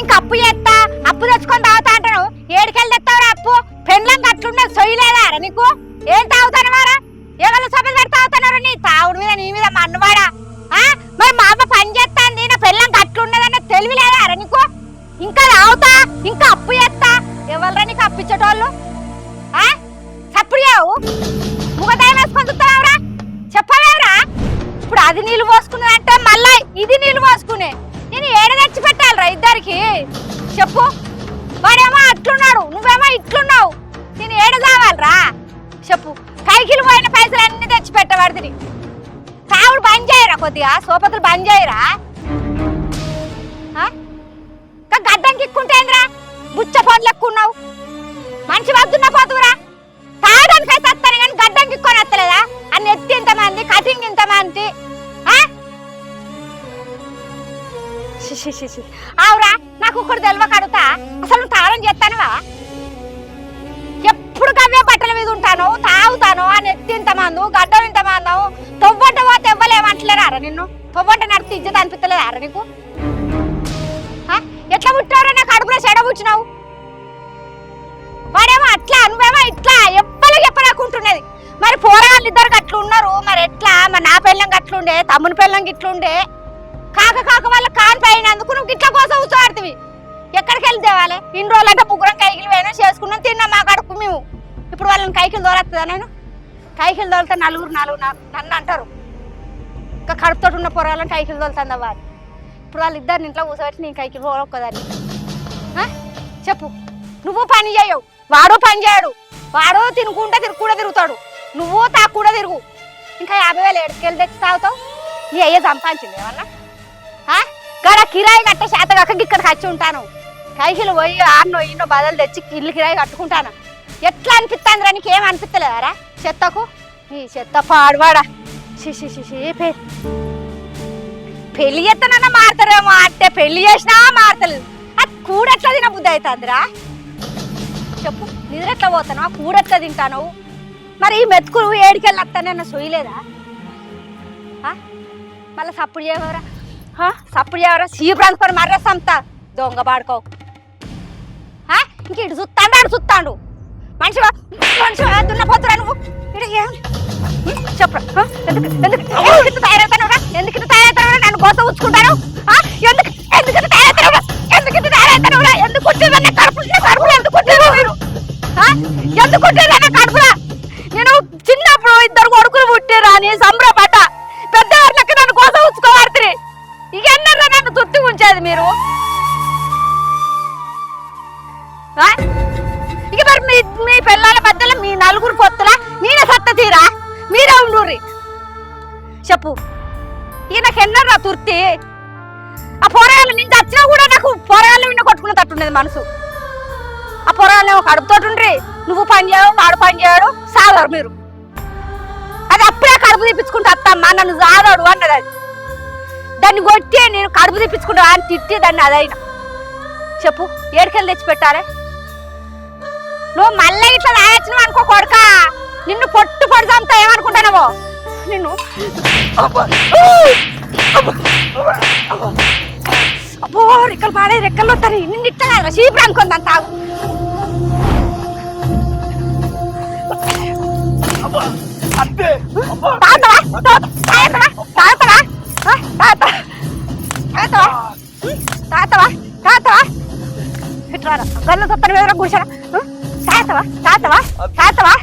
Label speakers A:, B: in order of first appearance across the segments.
A: ఇంకా అప్పు చేస్తా అప్పు తెచ్చుకొని తాగుతా అంటాను. ఏడికెళ్ళి తెస్తావురా అప్పు? పెండ్లం అట్లుండే సొయ్యలేదా నీకు? ఏం తాగుతాను వారా? ఎవరు సభలు పెట్టి తాగుతున్నారు? నీ తాగుడు మీద నీ మీద మన్నువాడా? మరి మా అమ్మ పని చేస్తాంది, నా పెళ్ళం అట్లున్నదన్న తెలివిలేదా నీకు? ఇంకా తాగుతా ఇంకా అప్పు చేస్తా. ఎవరా నీకు అప్పిచ్చేటోళ్ళు? సప్పుడు చేయవు, ముఖదాయం వేసుకొని చూస్తావురా? చెప్పలేవురా? ఇప్పుడు అది నీళ్ళు పోసుకున్నదంటే మళ్ళా ఇది నీళ్ళు పోసుకునే. నేను ఏడ తెచ్చి పెట్టాలిరా ఇద్దరికి? చెప్పు. వాడేమో అట్లున్నాడు, నువ్వేమో ఇట్లున్నావు. నేను ఏడ కావాలరా చెప్పు? కైకిలు పోయిన పైసలు అన్ని తెచ్చి పెట్టబడుతుంది. తావుడు బంద్ చేయరా, కొద్దిగా సోపతులు బంద్ చేయరా? గడ్డంకి ఎక్కుంటేంద్రా బుచ్చ పండ్లు ఎక్కున్నావు. మంచి వద్దున్న పోతురా. తాగడానికి అయితే వస్తాను కానీ గడ్డంకి ఎక్కుని వస్తలేదా? అన్ని ఎత్తి ఇంతమంది, కటింగ్ ఇంతమంది. అవురా, నాకు ఒకటి తెలియక అడుగుతా, అసలు నువ్వు తాళం చేస్తానువా? ఎప్పుడు గవ్వే బట్టల మీద ఉంటాను, తాగుతాను. అని ఎత్తి ఇంతమందు, గడ్డలు ఇంతమందు. తొవ్వంట పోతే ఇవ్వలేమంటలేరా నిన్ను? తొవ్వంట నడితే ఇజ్జత అనిపిస్తలేదారా నీకు? ఎట్లా పుట్టారో నాకు అడుగులో చెడ పుచ్చినావు. వాడేమో అట్లా, నువ్వేమో ఇట్లా. ఎవ్వరు చెప్పలేకుంటున్నది. మరి పోరాళ్ళు ఇద్దరికి అట్లా ఉన్నారు, మరి ఎట్లా? మరి నా పెళ్ళం గట్లుండే, తమ్ముని పెళ్ళం గిట్లుండే. కాక కాక వాళ్ళ కాన్ అయినందుకు నువ్వు గిట్ల కోసం కూర్చోబడుతుంది. ఎక్కడికి వెళ్ళి తేవాలి? ఇన్ని రోజులు అంటే ముగ్గురం కైకిలు పోయినా చేసుకున్నాం, తిన్నాం. మా కడుపు మేము ఇప్పుడు వాళ్ళని కైకిలు దోలస్తుందా? నేను కైకిలు దోలితే నలుగురు నన్ను అంటారు. ఇంకా కడుపుతో ఉన్న పొరాలను కైకిలు దోలుతుందా వారు? ఇప్పుడు వాళ్ళు ఇద్దరిని ఇంట్లో కూర్చోబెట్టి నేను కైకిలు పోలొక్కదాన్ని. చెప్పు. నువ్వు పని చేయవు, వాడు పని చేయడు. వాడు తినుకుంటే తిరుగుతాడు, నువ్వు తాకుండా తిరుగు. ఇంకా 50,000 ఏడుకెళ్ళి తెచ్చి తాగుతావు. నీ అయ్యే సంపాదించింది ఏమన్నా? గడ కిరాయి కట్టే శాత కాక ఇక్కడికి వచ్చి ఉంటాను. కైకిలు పోయి ఆన్నో ఇన్నో బదులు తెచ్చి ఇల్లు కిరాయి కట్టుకుంటాను. ఎట్లా అనిపిస్తుంది రా? నీకేం అనిపిస్తలేదారా? చెత్తకు నీ చెత్త పాడువాడా. పెళ్లి చేస్తానన్నా మారుతారేమో అంటే పెళ్లి చేసినా మారుతలేదు. అది కూడెట్లా తిన బుద్ధి అవుతుందిరా? చెప్పు. నిద్రెట్లా పోతాను, కూడెట్లా తింటాను? మరి ఈ మెతుకులు ఏడికెళ్ళి వస్తానన్న సొయ్యలేదా? మళ్ళీ సప్పుడు చేయవరా? సప్పుడు చేయవరా? సీపు అనుకొని మర్ర సంత దొంగ పాడుకో. ఇంక ఇటు చూస్తాడు, అడు చూస్తాడు. మనిషిగా దున్నపోతురా నువ్వు? చెప్పరా? ఎందుకు తయారవుతానురా? ఎందుకు తయారవుతాను? నన్ను గోస ఉంచుకుంటాను. ఎందుకు తయారవుతాను? ఎందుకు తయారవుతానురా? ఎందుకు కొట్టేదన్న కడుపులో ఎందుకు కొట్టేరు మీరు? ఎందుకు కొట్టేదన్న కడుపులా? నేను చిన్నప్పుడు 2 కొడుకులు పుట్టారా అని సంబరపడ్డా. పెద్దవాళ్ళకి నన్ను కోసం ఉంచుకోవాడుతుంది. ఇక ఎన్నరా నన్ను తుర్తి ఉంచేది మీరు? ఇక మరి మీ పిల్లల మధ్యలో మీ నలుగురు పొత్తుల నేనే సత్త తీరా? మీరే ఉండుర్రి. చెప్పు. ఈయనకు ఎన్నరా తుర్తి? ఆ పొరగాళ్ళు నేను చచ్చినా కూడా నాకు పొరగాళ్ళు విన్న కొట్టుకున్న తట్టుండేది మనసు. ఆ పొరగాళ్ళేమో కడుపుతోటి నువ్వు పని చేయవు, వాడు పని చేయడు, సాగరు మీరు. అది అప్పుడే కడుపు తీపించుకుంటా అత్తమ్మా, నన్ను సాగడు అన్నది. అది దాన్ని కొట్టి నేను కడుపు తీపించుకుంటా అని తిట్టి దాన్ని అదైనా. చెప్పు. ఏడికెళ్ళి తెచ్చి పెట్టాలి? నువ్వు మళ్ళీ ఇట్లా తాగచ్చినావు అనుకో కొడుకా, నిన్ను పొట్టు చంపుతా. ఏమనుకుంటానవో నిన్ను? అబ్బో రెక్కలు పాడే, రెక్కలు వస్తాయి. నిన్ను ఇట్లా కాదు చీపురు అనుకుంది అంత. గల్లు సత్తని మీద కూర్చోరా? తాతవా తాతవా తాతవా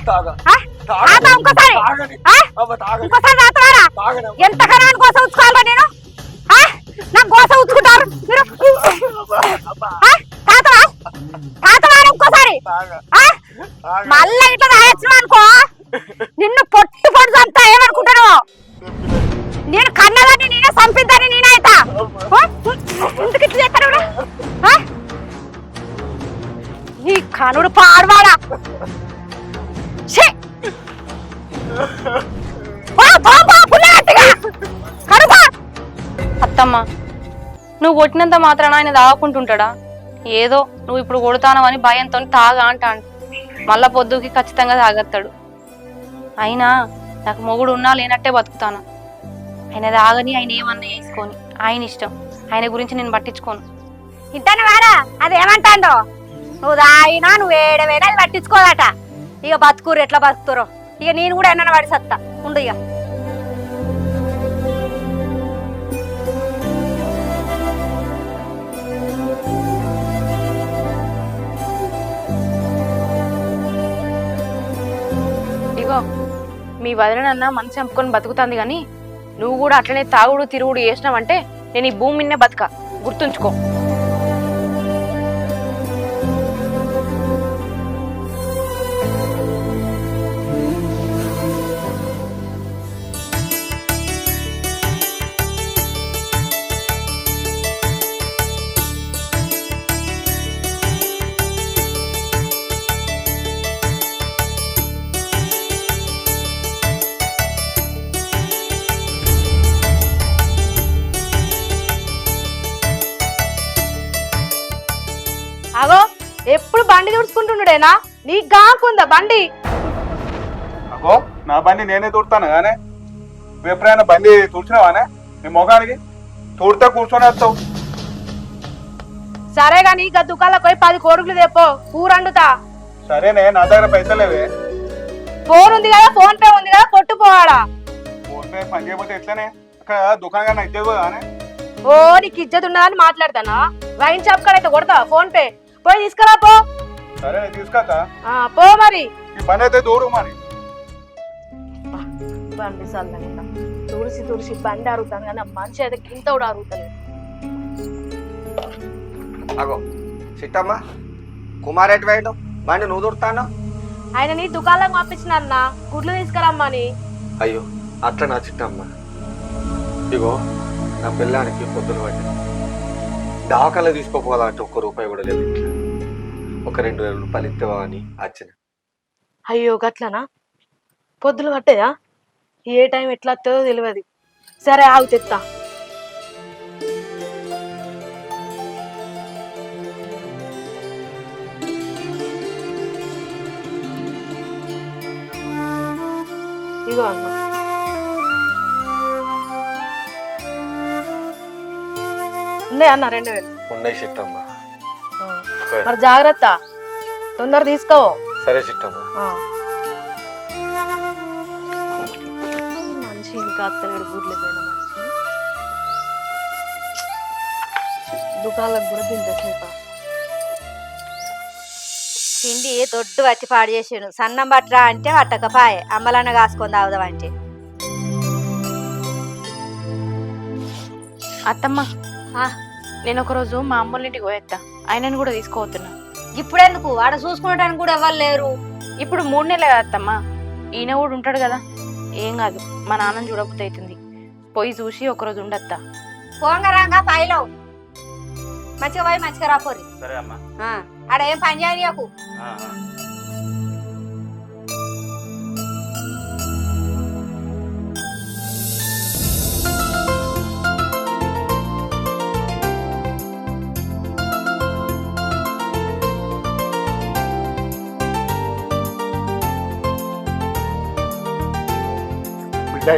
A: ఇంకోసారి ఇంకోసారి తాతవారా? ఎంతకన్నా గోస ఉంచుకోవాలా నేను? నాకు గోస ఉంచుకుంటారు మీరు? తాతవా తాతవా ఇంకోసారి మళ్ళా ఇట్లా తాగొచ్చినా అనుకో నిన్ను పొట్టు చంపుతా. ఏమనుకుంటాను? నేను కన్నదాన్ని నేనే, చంపిద్దాన్ని నేనే అవుతా. ఎందుకు ఇట్లా చేస్తాను? నీ కనుడు పాడవాడా?
B: అత్తమ్మ, నువ్వు కొట్టినంత మాత్రాన ఆయన తాగుకుంటుంటాడా? ఏదో నువ్వు ఇప్పుడు కొడతానవని భయంతో తాగా అంటాడు. మళ్ళా పొద్దుకి ఖచ్చితంగా తాగేస్తాడు. అయినా నాకు మొగుడు ఉన్నా లేనట్టే బతుకుతాను. ఆయన తాగని, ఆయన ఏమన్నా వేసుకొని ఆయన ఇష్టం. ఆయన గురించి నేను పట్టించుకోను.
A: ఇంతనే వారా అది ఏమంటాందో నువ్వు దాయినా నువ్వు ఏడవైనా అది పట్టించుకోదట. ఇక బతుకురు ఎట్లా బతుకుతారో ఇక నేను కూడా ఎన్న వాడి సత్తా ఉండు ఇక.
B: ఇగో మీ వదినన్న మనసు చంపుకొని బతుకుతుంది కానీ నువ్వు కూడా అట్లనే తాగుడు తిరుగుడు చేసినావంటే నేను ఈ భూమి మిన్నే బతుక, గుర్తుంచుకో.
C: అగో ఎప్పుడు బండి తుడుచుకుంటుండేనా? నీకు కాకుందా బండి?
D: అగో నా బండి నేనే తుడతాను కానీ నువ్వు ఎప్పుడైనా బండి తుడిచినావానే? నీ ముఖానికి తుడితే కూర్చొని వస్తావు.
C: సరే గాని ఇక దుకాణంలోకి పోయి 10 కోడుగులు తెప్పో, కూర వండుతా.
D: సరేనే, నా దగ్గర పైసలు లేవే.
C: ఫోన్ ఉంది కదా, ఫోన్ పే ఉంది కదా, కొట్టు పోవాడా.
D: ఫోన్ పే పని చేయకపోతే ఎట్లనే? అక్కడ దుకాణం అయితే కానీ
C: ఓ నీకు ఇజ్జత్ ఉండదని మాట్లాడతానా? వైన్ షాప్ కాడ అయితే కొడతా ఫోన్ పే, పోయి తీసుకురా పో.
D: సరే తీసుకాక
C: పో మరి.
D: ఈ పని అయితే దూరు మరి.
C: బండి చల్లగా తుడిసి తుడిసి బండి అరుగుతాను కానీ మనిషి అయితే గింత కూడా అరుగుతలేదు.
E: అగో సిట్టమ్మా, కుమార్ ఎటు వేయడు బండి నువ్వు దుడతాను?
C: ఆయన నీ దుకాణంలోకి పంపించిన అన్న గుడ్లు తీసుకురమ్మని.
E: అయ్యో అట్లా నా చిట్టమ్మా, ఇగో నా పిల్లానికి పొద్దున పట్టి దాఖలు తీసుకోపోదా అంటే 1 రూపాయి కూడా లేదు ఇంట్లో. ఒక 2,000 రూపాయలు ఇస్తావా అని వచ్చిన.
C: అయ్యో గట్లనా? పొద్దులు పట్టేదా? ఏ టైం ఎట్లా వస్తుందో తెలియదు. సరే ఆగు తెత్తా. ఇగో అన్న, ఉన్నాయి అన్న 2,000.
E: ఉన్నాయి చిట్టమ్మా.
C: మరి జాగ్రత్త, తొందర తీసుకో.
E: సరే చిట్టమ్మా.
C: మనిషి ఇంకా అత్తలేడు, గుడ్లు పోయిన మనిషి. దుకాణాలకు కూడా తింటసేపా.
A: తిండి దొడ్డు పట్టి పాడు చేసాడు. సన్నం పట్టరా అంటే పట్టకపాయే, అమ్మలన్న కాసుకొని తాగుదాం అంటే.
B: అత్తమ్మ, నేను ఒకరోజు మా అమ్మోళ్ళ ఇంటికి పోయేస్తా, ఆయనను కూడా తీసుకోవతున్నా.
A: ఇప్పుడెందుకు? ఆడ చూసుకునేటానికి కూడా ఎవరు లేరు.
B: ఇప్పుడు 3 నెలలు కదా అత్తమ్మ, ఈయన కూడా ఉంటాడు కదా, ఏం కాదు. మా నాన్నని చూడకపోతే అవుతుంది, పోయి చూసి ఒకరోజు ఉండత్తా.
A: పోంగరాంగా పైలో మంచిగా పోయి మంచిగా రాపోరి.
D: సరే అమ్మా.
A: ఆడ ఏం పని చేయకు.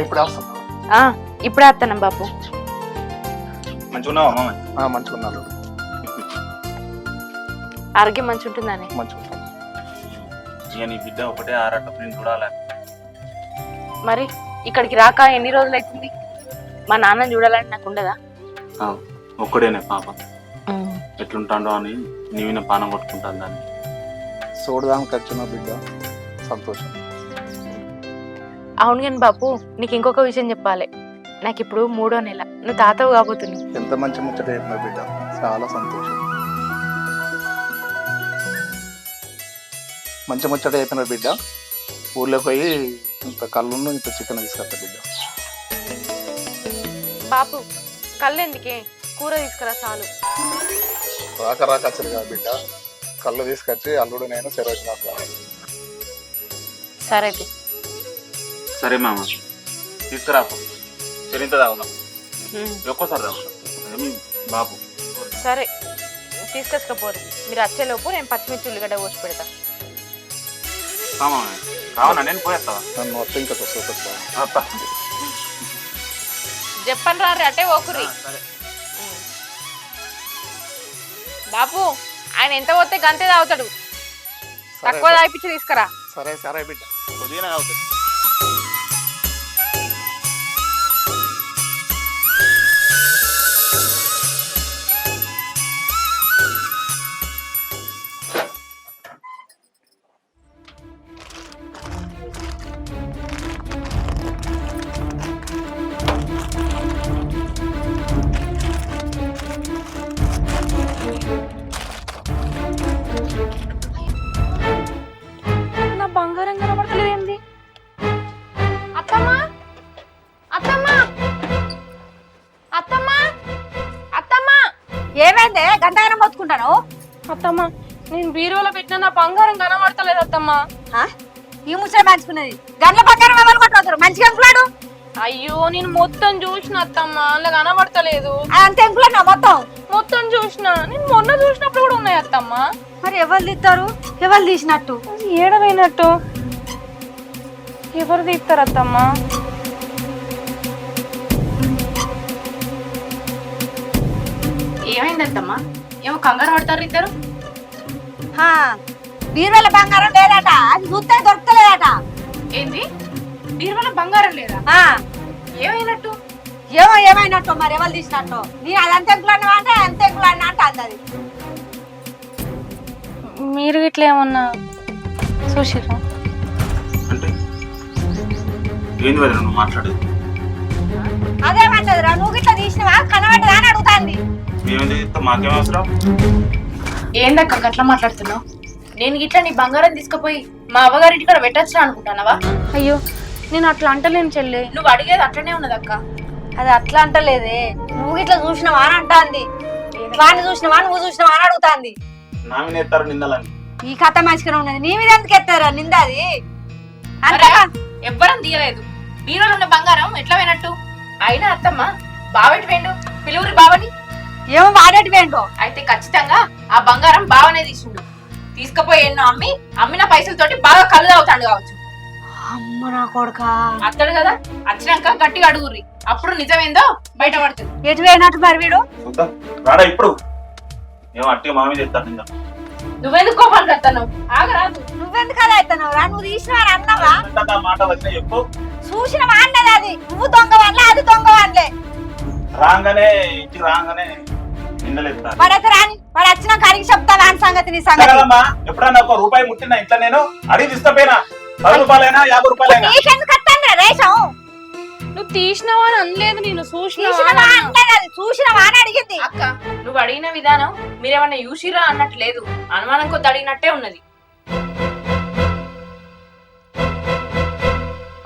D: ఇప్పుడు వస్తున్నా.
B: ఇప్పుడే వస్తాను బాపు.
D: మంచిగా ఉన్నావా అమ్మ? మంచిగా ఉన్నాను.
B: ఆరోగ్యం మంచి ఉంటుందని.
D: మంచిగా ఉంటాను. ఇక నీ బిడ్డ ఒకటే ఆరాట నేను చూడాలి.
B: మరి ఇక్కడికి రాక ఎన్ని రోజులు అవుతుంది? మా నాన్నని చూడాలని నాకు ఉండదా?
F: ఒక్కడేనే పాప, ఎట్లుంటాడో అని నీవిన పానం కొట్టుకుంటాను దాన్ని.
D: చూడడానికి వచ్చిన బిడ్డ సంతోషం.
B: అవును కానీ బాపు, నీకు ఇంకొక విషయం చెప్పాలి. నాకు ఇప్పుడు 3వ నెల, నువ్వు తాతవు కాబోతున్నావు.
D: ఎంత మంచి ముచ్చట చెప్పిన బిడ్డ, చాలా సంతోషం. మంచి ముచ్చట చెప్పిన బిడ్డ. ఊర్లోకి పోయి ఇంత కళ్ళును ఇంత చికెన్ తీసుకొస్తా బిడ్డ.
B: బాపు కళ్ళు ఎందుకే, కూర తీసుకురా చాలు.
D: రాక రాక వచ్చారు కదా బిడ్డ, కళ్ళు తీసుకొచ్చి అల్లుడు నేను సెరవచ్చిన.
B: సరే
F: సరే మామ, తీసుకురా చెరింత తాగుదాం. ఒక్కోసారి తాగుతాం బాబు.
B: సరే తీసుకొచ్చుకోపోరు. మీరు వచ్చేలోపు నేను పచ్చిమిర్చి ఉల్లిగడ్డ కోసి పెడతా.
F: కావనా? నేను పోయేస్తావా?
D: నన్ను మొత్తం ఇంకా
B: చెప్పండి రా, అటే ఓకురి. బాపు ఆయన ఎంత పోతే గంతే తాగుతాడు, తక్కువ తాగిపించి తీసుకురా.
E: సరే సరే బిడ్డ.
F: కొద్దిగానే అవుతుంది.
B: నా బంగారం కనబడతలేదు ఏంది? అత్తమ్మా అత్తమ్మా అత్తమ్మా అత్తమ్మా
A: ఏమైంది గంటగానం మొత్తుకుంటాను?
B: అత్తమ్మా నేను బీరువాలో పెట్టిన నా బంగారం కనబడతలేదు అత్తమ్మా.
A: ఈ ముచ్చట మంచుకున్నది గంటల బంగారం ఎవరు కొట్టుకోతారు? మంచిగా ఎంకులాడు.
B: అయ్యో నేను మొత్తం చూసిన అత్తమ్మా, అలా కనబడతలేదు.
A: అంత ఎంకులాడు మొత్తం.
B: మొత్తం చూసిన, నేను మొన్న చూసినప్పుడు కూడా ఉన్నాయి అత్తమ్మా.
A: మరి ఎవరు తీస్తారు? ఎవరు తీసినట్టు?
B: ఏడవైనట్టు ఎవరు తీస్తారు అత్తమ్మా?
G: ఏమైందత్తమ్మా? ఏమో కంగారు పడతారు ఇద్దరు.
A: బీరువాల బంగారం లేదట, అది చూస్తే దొరుకుతలేదట.
G: ఏంది బీరువాల బంగారం లేదా? ఏమైనట్టు?
A: ఏమో ఏమైనట్టు, మరి ఎవరు తీసినట్టు. నేను అది అంత ఎంకులాడినా అంటే అంత ఎంకులాడినా అంటే అన్నది.
B: మీరు ఇట్లా ఏమన్నా చూసిరా?
F: అంటే ఏంది వదిన నువ్వు మాట్లాడేది?
A: అదేమన్నదిరా, నువ్వు ఇట్లా తీసినవా కనబడ్డదా అని అడుగుతాంది.
F: మేమేం చేస్తాం, మాకేం అవసరం?
G: ఏందక్క గట్లా మాట్లాడుతున్నావు? నేను గిట్లా నీ బంగారం తీసుకుపోయి మా అవ్వగారింటి కూడా పెట్టచ్చా అనుకుంటానవా?
B: అయ్యో నేను అట్లా అంటలేను చెల్లె.
G: నువ్వు అడిగేది అట్లనే ఉన్నదక్క.
A: అది అట్లా అంటలేదే, నువ్వు ఇట్లా చూసినవా అని అంటాంది. వాడిని చూసినవా నువ్వు చూసినవా అని అడుగుతాంది.
F: నా మీద ఎత్తారు నిందలని.
A: ఈ కథ మంచిగానే ఉన్నది, నీ మీద ఎందుకు ఎత్తారా నిందది? అంతేగా
G: ఎవ్వరం తీయలేదు. బీరువాలో ఉన్న బంగారం ఎట్లా పోయినట్టు? అయినా అత్తమ్మ బావెటి వేండు, పిలువురి బావని.
A: ఏమో వాడేటి వేంటో.
G: అయితే ఖచ్చితంగా ఆ బంగారం బావనే తీసిండు. తీసుకుపోయి ఎన్నో అమ్మిన పైసలతోటి బాగా కళ్ళు అవుతాడు కావచ్చు.
A: అమ్మ నా కొడుక,
G: అత్తడు కదా, వచ్చినాక గట్టిగా అడుగుర్రి, అప్పుడు నిజమేందో బయట పడుతుంది.
A: ఎటు వేయనట్టు మరి వీడు?
F: చూద్దాం రాడా ఇప్పుడు. ఏమో అట్టిగా మా మీద ఎత్తారు నింద.
G: నువ్వెందుకు కోపాలు కడతావు? ఆగరాదు.
A: నువ్వెందుకు అలా అవుతున్నావు రా? నువ్వు తీసినవా అని అన్నావా?
F: ఏంటంటే ఆ మాట వచ్చినా చెప్పు.
A: చూసినవా అన్నది అది. నువ్వు దొంగ వాడలే, అది దొంగ వాడలే.
F: రాగానే ఇంటికి రాగానే నిందలు ఎత్తారు.
A: వాడైతే రాని, వాడు వచ్చినాక అడిగి చెప్తావా అని సంగతి, నీ సంగతి.
F: కదమ్మా, ఎప్పుడన్నా ఒక రూపాయి ముట్టినా ఇంట్లో నేను అడిగి తీసుకపోయినా 10 రూపాయలైనా 50 రూపాయలైనా.
A: నీకెందుకు వస్తాను రేషం?
B: నువ్వు తీసినావా అని అనలేదు, నేను
A: చూసినవా
B: చూసినావా.
A: అన్నది అది. చూసినవా అని అడిగింది.
G: అక్క నువ్వు అడిగిన విధానం మీరేమన్నా యూసిరా అన్నట్టు లేదు, అనుమానం కొద్ది అడిగినట్టే ఉన్నది.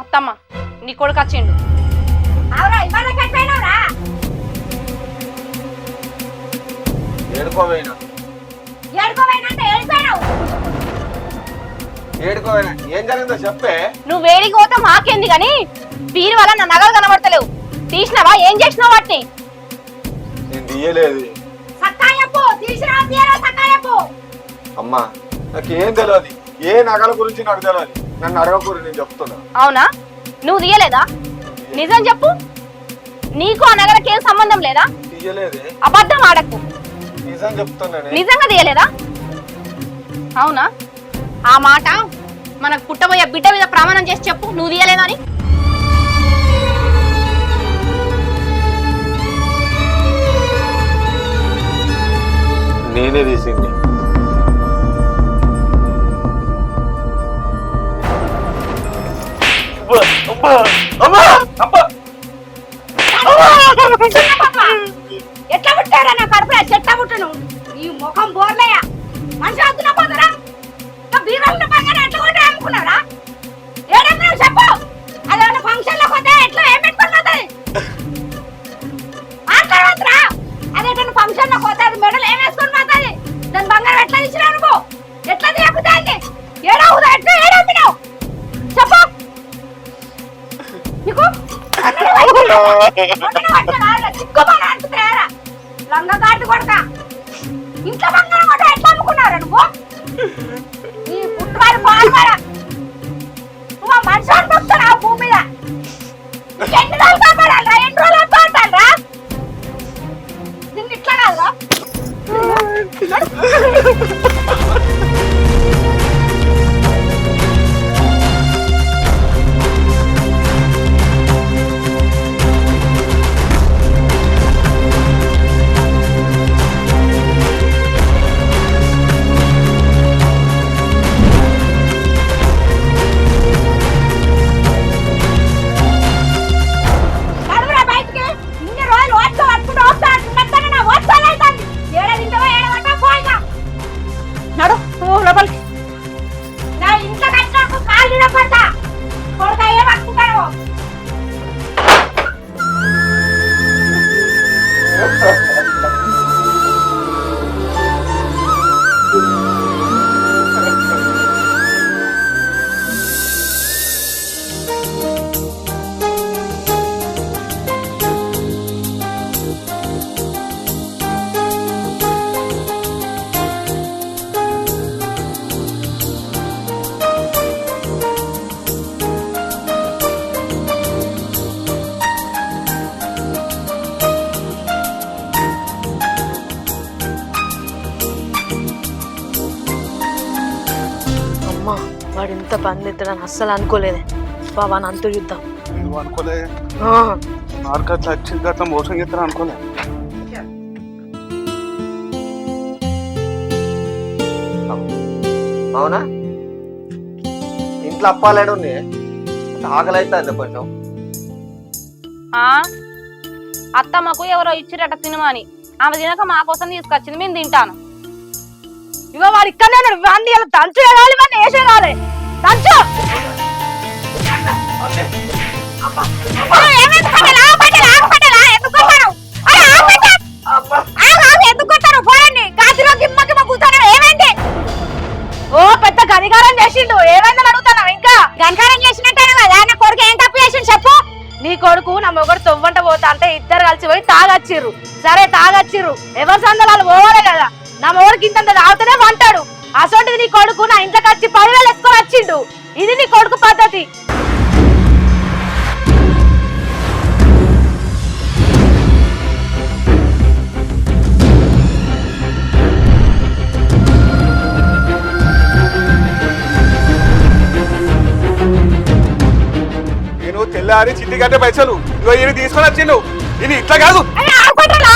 B: అత్తమ్మ నీ కొడుకు వచ్చిండు.
A: అవురా, ఇవాళ కట్టిపోయినావురా?
E: ఏడుకోవేనా
A: ఏడుకోపోయినంటే ఏడిపోయినావు.
E: ఏడుకోవేనా? ఏం జరిగిందో చెప్పే.
B: నువ్వు వేడికి పోతే మాకేంది గాని బీరువాల నా నగలు కనబడతలేవు. తీసినావా? ఏం చేసినావు వాటిని?
E: నేను తీయలేదు
A: సక్కాయప్పు తీసినావు, తీయరా సక్కాయప్పు.
E: అమ్మా. నాకేం తెలియదు, ఏ నగల గురించి నాకు తెలియదు. నన్ను అడగకూడదు, నేను చెప్తున్నా.
B: అవునా? నువ్వు తీయలేదా? నిజం చెప్పు. నీకు ఆ నగలకి ఏం సంబంధం లేదా?
E: తీయలేదే.
B: అబద్ధం ఆడకు.
E: నిజం చెప్తున్నానే.
B: నిజంగా తీయలేదా? అవునా? ఆ మాట మనకు పుట్టబోయే బిడ్డ మీద ప్రమాణం చేసి చెప్పు, నువ్వు తీయలేదా అని.
E: నేనే తీసింది.
A: ఎట్లా పుట్టారా నా కడుపులో? చెట్ల పుట్టను ఈ ముఖం బోర్లయ్యా. మనిషి అవుతున్నా పోతారా? బీరువాల బంగారం ఎట్లా కొట్టే అమ్ముకున్నారా? ఏడన్నా చెప్పు. అదేమన్నా ఫంక్షన్ లో కొట్టే ఎట్లా ఏం పెట్టుకుని పోతుంది? మాట్లాడవద్దురా. అదేటన్నా ఫంక్షన్ లో కొత్త మెడల్ ఏం వేసుకొని పోతుంది? దాని బంగారం ఎట్లా ఇచ్చినా నువ్వు? ఎట్లా తీయకుతాండి? ఏడవుదా? ఎట్లా ఏడమ్మినావు చెప్పు. నీకు లంగా కాటు కొడక ఇంట్లో బంగారం కొట్ట ఎట్లా అమ్ముకున్నారా నువ్వు? నీ పుట్టువాడు పాల్వారా? నువ్వు ఆ మనిషి అనుకుంటున్నా భూమి మీద. ఎన్ని రోజులు కాపాడాలరా? ఎన్ని రోజులు అంటారా? నిన్ను ఇట్లా కాదురా?
C: ఇంత పని ఎత్తడని అస్సలు అనుకోలేదే బాబా అంతూ చూద్దాం.
D: నువ్వు అనుకోలే
C: ఆ,
D: నాకు అట్లా వచ్చింది అట్లా మోసం చేస్తాను అనుకోలే.
E: అవునా ఇంట్లో అప్పాలేడు ఆకలి అవుతుంది కొంచెం.
B: ఆ అత్తమ్మకు ఎవరో ఇచ్చిరట తినమని, ఆమె తినక మా కోసం తీసుకొచ్చింది, మేము తింటాను.
C: ఇగో వాడు ఇక్కడనే ఉన్నాడు. వాడిని ఇలా దంచు కావాలి, వాడిని వేసే కావాలి. దంచు
A: ఏమైంది పటేలా? పటేలా, పటేలా, ఎందుకు కొట్టారు? అరే ఆపండి. ఎందుకు కొట్టారు? పోరండి. గాజులో గిమ్మకి కూర్చొని ఏమైంది?
C: ఓ పెద్ద గనిగారం చేసిండు. ఏమైందని అడుగుతాను ఇంకా.
A: గంకారం చేసినట్టాను కదా, నా కొడుకు ఏం తప్పు చేసిండు చెప్పు.
C: నీ కొడుకు నా మొగడు తొవ్వంట పోతా అంటే ఇద్దరు కలిసి పోయి తాగచ్చిర్రు. సరే తాగచ్చిర్రు, ఎవరి సందలాలు పోవాలి కదా. నా మొగడికి ఇంత తాగుతూనే వంటాడు. అసోంటిది నీ కొడుకు నా ఇంట్లోకి వచ్చి 10,000 ఎత్తుకొని వచ్చిండు. ఇది నీ కొడుకు పద్ధతి.
D: నేను తెల్లారి చిట్టి కట్టే పైసలు ఇగో ఈయన తీసుకొని వచ్చిండు. ఇది ఇట్లా కాదు.
A: అరే ఆపటేలా.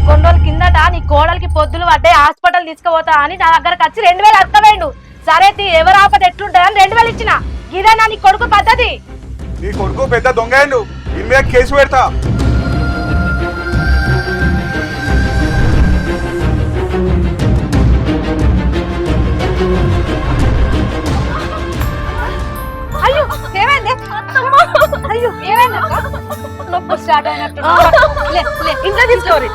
C: కొన్ని రోజుల కిందట నీ కోడలికి పొద్దులు పడ్డే హాస్పిటల్ తీసుకుపోతా అని నా దగ్గరకు వచ్చి 2,000 అర్థమైండు. సరే ఎవరు ఆపద ఎట్లుంటాయని 2,000 ఇచ్చిన. ఇదేనా నీ కొడుకు పద్ధతి?
D: నీ కొడుకు పెద్ద దొంగ, దీని మీద కేసు పెడతా.
A: అయ్యో ఏమైంది? అయ్యో ఏమైంది? నొప్పి స్టార్ట్ అయినట్టు.
C: ఇంట్లో తీసుకోరి.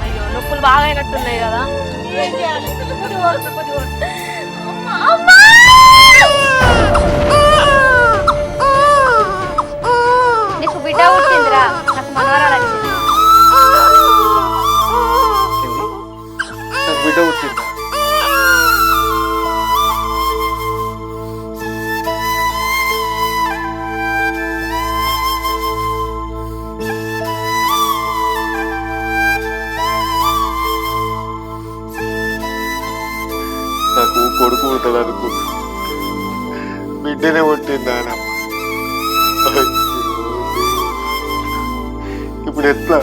C: అయ్యో నొప్పులు బాగా అయినట్టున్నాయి కదా.
A: నీకు బిడ్డ పుట్టిందిరా, నాకు మనవరాలు వచ్చింది.
E: నాకు బిడ్డ పుట్టింది. నాకు కొడుకు పుట్టాడు అనుకున్నా, బిడ్డనే పుట్టిందా. ఇప్పుడు ఎట్లా?